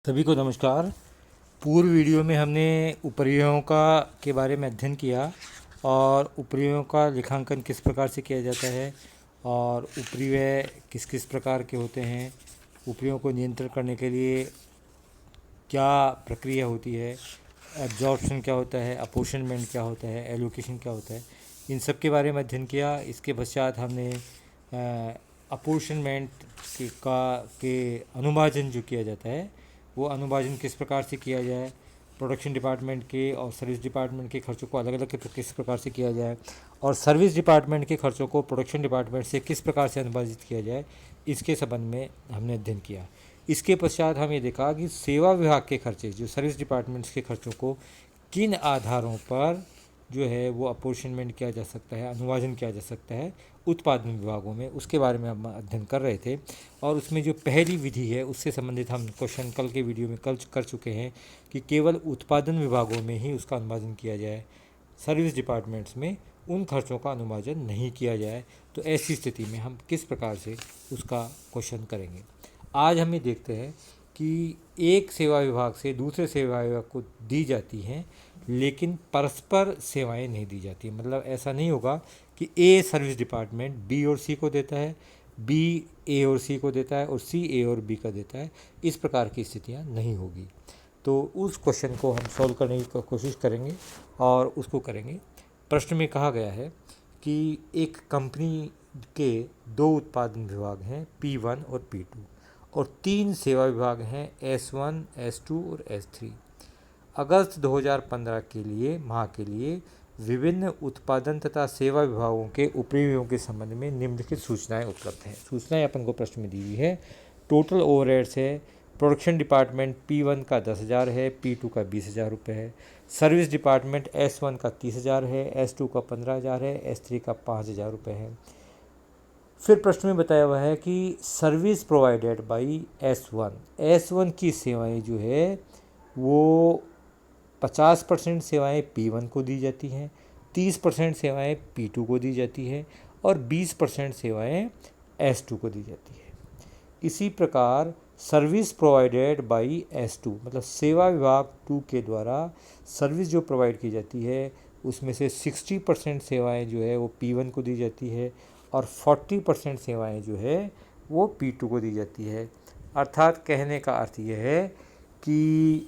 सभी को नमस्कार। पूर्व वीडियो में हमने उपरिव्ययों का के बारे में अध्ययन किया और उपरिव्ययों का लेखांकन किस प्रकार से किया जाता है और उपरिव्यय किस किस प्रकार के होते हैं, उपरिव्ययों को नियंत्रण करने के लिए क्या प्रक्रिया होती है, एब्जॉर्प्शन क्या होता है, अपोर्शनमेंट क्या होता है, एलोकेशन क्या होता है, इन सब के बारे में अध्ययन किया। इसके पश्चात हमने अपोर्शनमेंट के अनुभाजन जो किया जाता है वो अनुभाजन किस प्रकार से किया जाए, प्रोडक्शन डिपार्टमेंट के और सर्विस डिपार्टमेंट के खर्चों को अलग अलग किस प्रकार से किया जाए और सर्विस डिपार्टमेंट के खर्चों को प्रोडक्शन डिपार्टमेंट से किस प्रकार से अनुभाजित किया जाए, इसके संबंध में हमने अध्ययन किया। इसके पश्चात हम ये देखा कि सेवा विभाग के खर्चे जो सर्विस डिपार्टमेंट्स के खर्चों को किन आधारों पर जो है वो अपोर्शनमेंट किया जा सकता है, अनुवाजन किया जा सकता है उत्पादन विभागों में, उसके बारे में हम अध्ययन कर रहे थे। और उसमें जो पहली विधि है उससे संबंधित हम क्वेश्चन कल के वीडियो में कर चुके हैं कि केवल उत्पादन विभागों में ही उसका अनुवाजन किया जाए, सर्विस डिपार्टमेंट्स में उन खर्चों का अनुवाजन नहीं किया जाए। तो ऐसी स्थिति में हम किस प्रकार से उसका क्वेश्चन करेंगे। आज हम ये देखते हैं कि एक सेवा विभाग से दूसरे सेवा विभाग को दी जाती हैं लेकिन परस्पर सेवाएं नहीं दी जाती। मतलब ऐसा नहीं होगा कि ए सर्विस डिपार्टमेंट बी और सी को देता है, बी ए और सी को देता है और सी ए और बी का देता है, इस प्रकार की स्थितियां नहीं होगी। तो उस क्वेश्चन को हम सॉल्व करने की कोशिश करेंगे और उसको करेंगे। प्रश्न में कहा गया है कि एक कंपनी के दो उत्पादन विभाग हैं P1 और P2 और तीन सेवा विभाग हैं S1, S2 और S3। अगस्त 2015 के लिए माह के लिए विभिन्न उत्पादन तथा सेवा विभागों के उपरिव्ययों के संबंध में निम्नलिखित सूचनाएं उपलब्ध हैं। सूचनाएं अपन को प्रश्न में दी हुई है। टोटल ओवरहेड्स है, प्रोडक्शन डिपार्टमेंट P1 का 10,000 है, P2 का 20,000 रुपये है, सर्विस डिपार्टमेंट S1 का 30,000 है, S2 का 15,000 है, S3 का 5,000 रुपये है। फिर प्रश्न में बताया हुआ है कि सर्विस प्रोवाइडेड बाई S1 की सेवाएं जो है वो 50% सेवाएं P1 को दी जाती हैं, 30% सेवाएं P2 को दी जाती है और 20% सेवाएं S2 को दी जाती है। इसी प्रकार सर्विस प्रोवाइडेड बाई S2 मतलब सेवा विभाग 2 के द्वारा सर्विस जो प्रोवाइड की जाती है उसमें से 60% सेवाएं जो है वो P1 को दी जाती है और 40% सेवाएं जो है वो P2 को दी जाती है। अर्थात कहने का अर्थ यह है कि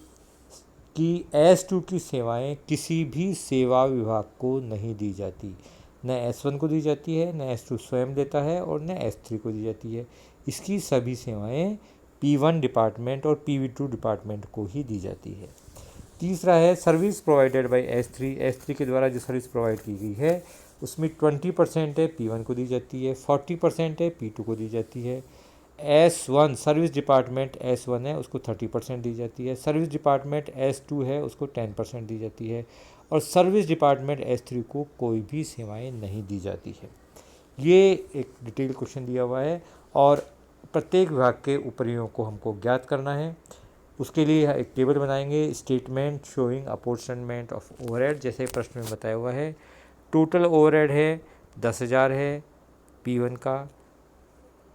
S2 की सेवाएं किसी भी सेवा विभाग को नहीं दी जाती, न S1 को दी जाती है, न S2 स्वयं देता है और न S3 को दी जाती है। इसकी सभी सेवाएं P1 डिपार्टमेंट और P2 डिपार्टमेंट को ही दी जाती है। तीसरा है सर्विस प्रोवाइडेड बाय S3 के द्वारा जो सर्विस प्रोवाइड की गई है उसमें 20% है P1 को दी जाती है, 40% है P2 को दी जाती है। S1 सर्विस डिपार्टमेंट S1 है उसको 30% दी जाती है, सर्विस डिपार्टमेंट S2 है उसको 10% दी जाती है और सर्विस डिपार्टमेंट S3 को कोई भी सेवाएं नहीं दी जाती है। ये एक डिटेल क्वेश्चन दिया हुआ है और प्रत्येक विभाग के उपरिव्ययों को हमको ज्ञात करना है। उसके लिए एक टेबल बनाएंगे, statement showing apportionment of overhead, जैसे प्रश्न में बताया हुआ है। टोटल ओवरहेड है 10,000 है P1 का,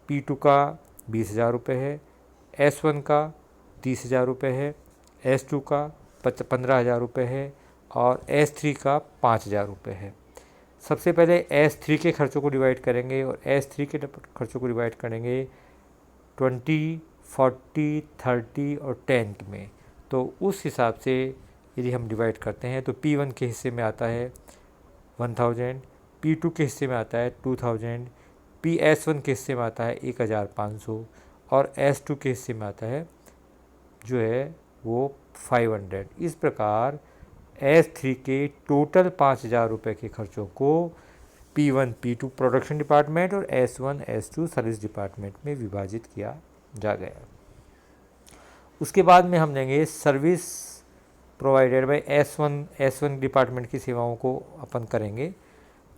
P2 का 20,000 रुपये है, S1 का 30,000 रुपये है, S2 का 15,000 रुपये है और S3 का 5,000 रुपये है। सबसे पहले S3 के खर्चों को डिवाइड करेंगे और S3 के खर्चों को डिवाइड करेंगे 20, 40, 30 और 10 में। तो उस हिसाब से यदि हम डिवाइड करते हैं तो P1 के हिस्से में आता है 1,000, P2 के हिस्से में आता है 2,000, S1 के हिस्से में आता है 1,500 और S2 के हिस्से में आता है जो है वो 500। इस प्रकार S3 के टोटल 5,000 रुपये के खर्चों को P1, P2 प्रोडक्शन डिपार्टमेंट और S1, S2 सर्विस डिपार्टमेंट में विभाजित किया जा गया। उसके बाद में हम लेंगे service provided by S1 department की सेवाओं को अपन करेंगे।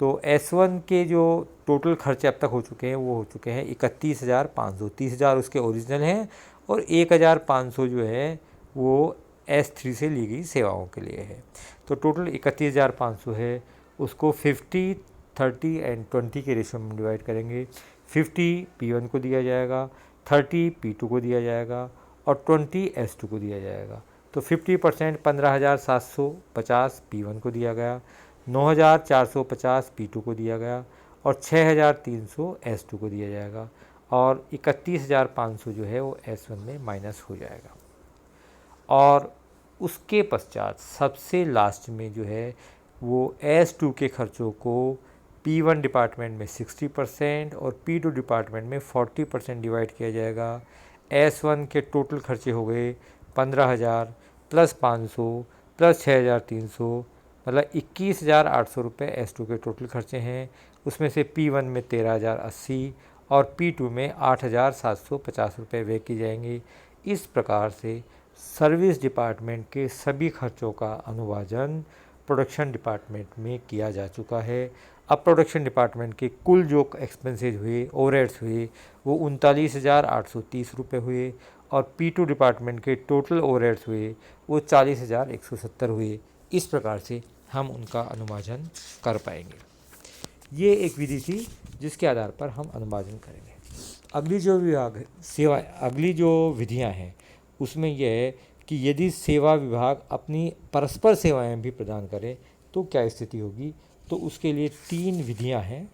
तो S1 के जो टोटल खर्चे अब तक हो चुके हैं वो हो चुके हैं 31,500। 30,000 उसके ओरिजिनल हैं और 1,500 जो है वो S3 से ली गई सेवाओं के लिए है। तो टोटल 31,500 है, उसको 50, 30 एंड 20 के रेशियो में डिवाइड करेंगे। 50 P1 को दिया जाएगा, 30 P2 को दिया जाएगा और 20 S2 को दिया जाएगा। तो 50% 15,750 P1 को दिया गया, 9,450 P2 को दिया गया और 6,300 S2 को दिया जाएगा और 31,500 जो है वो S1 में माइनस हो जाएगा। और उसके पश्चात सबसे लास्ट में जो है वो S2 के खर्चों को P1 डिपार्टमेंट में 60% और P2 डिपार्टमेंट में 40% डिवाइड किया जाएगा। S1 के टोटल खर्चे हो गए 15,000 प्लस 500 प्लस 6,300, मतलब 21,800 रुपये S2 के टोटल खर्चे हैं। उसमें से P1 में 13,080 और P2 में 8,750 रुपये व्यय किए जाएंगे। इस प्रकार से सर्विस डिपार्टमेंट के सभी खर्चों का अनुवादन प्रोडक्शन डिपार्टमेंट में किया जा चुका है। अब प्रोडक्शन डिपार्टमेंट के कुल जो एक्सपेंसेज हुए, ओवरहेड्स हुए, वो 39,830 रुपये हुए और P2 डिपार्टमेंट के टोटल ओवरहेड्स हुए वो 40,170 हुए। इस प्रकार से हम उनका अनुमाजन कर पाएंगे। ये एक विधि थी जिसके आधार पर हम अनुमाजन करेंगे। अगली जो विधियां हैं उसमें यह है कि यदि सेवा विभाग अपनी परस्पर सेवाएं भी प्रदान करे तो क्या स्थिति होगी। तो उसके लिए 3 विधियां हैं,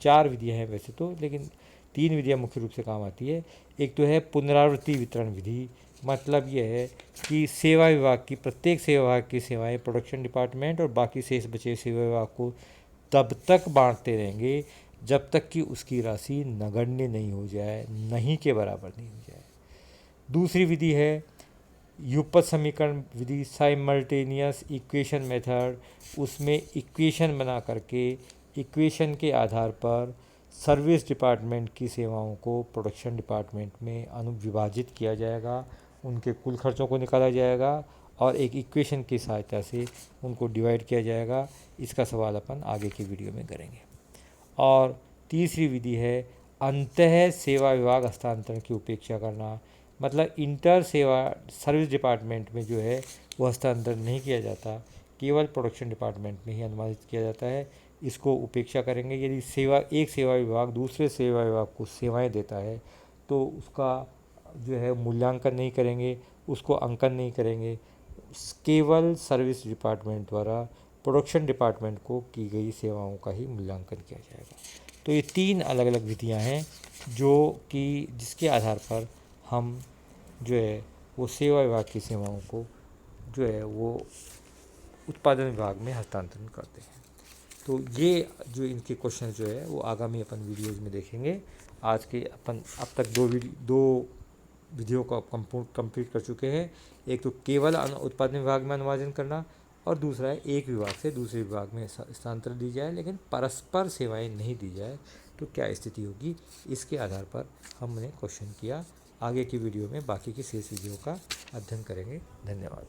4 विधियां हैं वैसे तो, लेकिन 3 विधियां मुख्य रूप से काम आती है। एक तो है पुनरावृत्ति वितरण विधि। मतलब यह है कि सेवा विभाग की प्रत्येक सेवा विभाग की सेवाएं प्रोडक्शन डिपार्टमेंट और बाकी शेष बचे सेवा विभाग को तब तक बांटते रहेंगे जब तक कि उसकी राशि नगण्य नहीं हो जाए, नहीं के बराबर नहीं हो जाए। दूसरी विधि है युगपत समीकरण विधि, साइमल्टेनियस इक्वेशन मेथड। उसमें इक्वेशन बना करके इक्वेशन के आधार पर सर्विस डिपार्टमेंट की सेवाओं को प्रोडक्शन डिपार्टमेंट में अनुविभाजित किया जाएगा, उनके कुल खर्चों को निकाला जाएगा और एक इक्वेशन की सहायता से उनको डिवाइड किया जाएगा। इसका सवाल अपन आगे की वीडियो में करेंगे। और तीसरी विधि है अंतः सेवा विभाग हस्तांतरण की उपेक्षा करना। मतलब इंटर सेवा सर्विस डिपार्टमेंट में जो है वो हस्तांतरण नहीं किया जाता, केवल प्रोडक्शन डिपार्टमेंट में ही अनुवादित किया जाता है। इसको उपेक्षा करेंगे। यदि एक सेवा विभाग दूसरे सेवा विभाग को सेवाएं देता है तो उसका जो है मूल्यांकन नहीं करेंगे, उसको अंकन नहीं करेंगे। केवल सर्विस डिपार्टमेंट द्वारा प्रोडक्शन डिपार्टमेंट को की गई सेवाओं का ही मूल्यांकन किया जाएगा। तो ये 3 अलग अलग विधियां हैं जो कि जिसके आधार पर हम जो है वो सेवा विभाग की सेवाओं को जो है वो उत्पादन विभाग में हस्तांतरण करते हैं। तो ये जो इनके क्वेश्चन जो है वो आगामी अपन वीडियोज़ में देखेंगे। आज के अपन अब तक 2 विधियों को कंप्लीट कर चुके हैं। एक तो केवल उत्पादन विभाग में अनुवादन करना और दूसरा है एक विभाग से दूसरे विभाग में स्थानांतरण दी जाए लेकिन परस्पर सेवाएं नहीं दी जाए तो क्या स्थिति होगी। इसके आधार पर हमने क्वेश्चन किया। आगे की वीडियो में बाकी की शेष विधियों का अध्ययन करेंगे। धन्यवाद।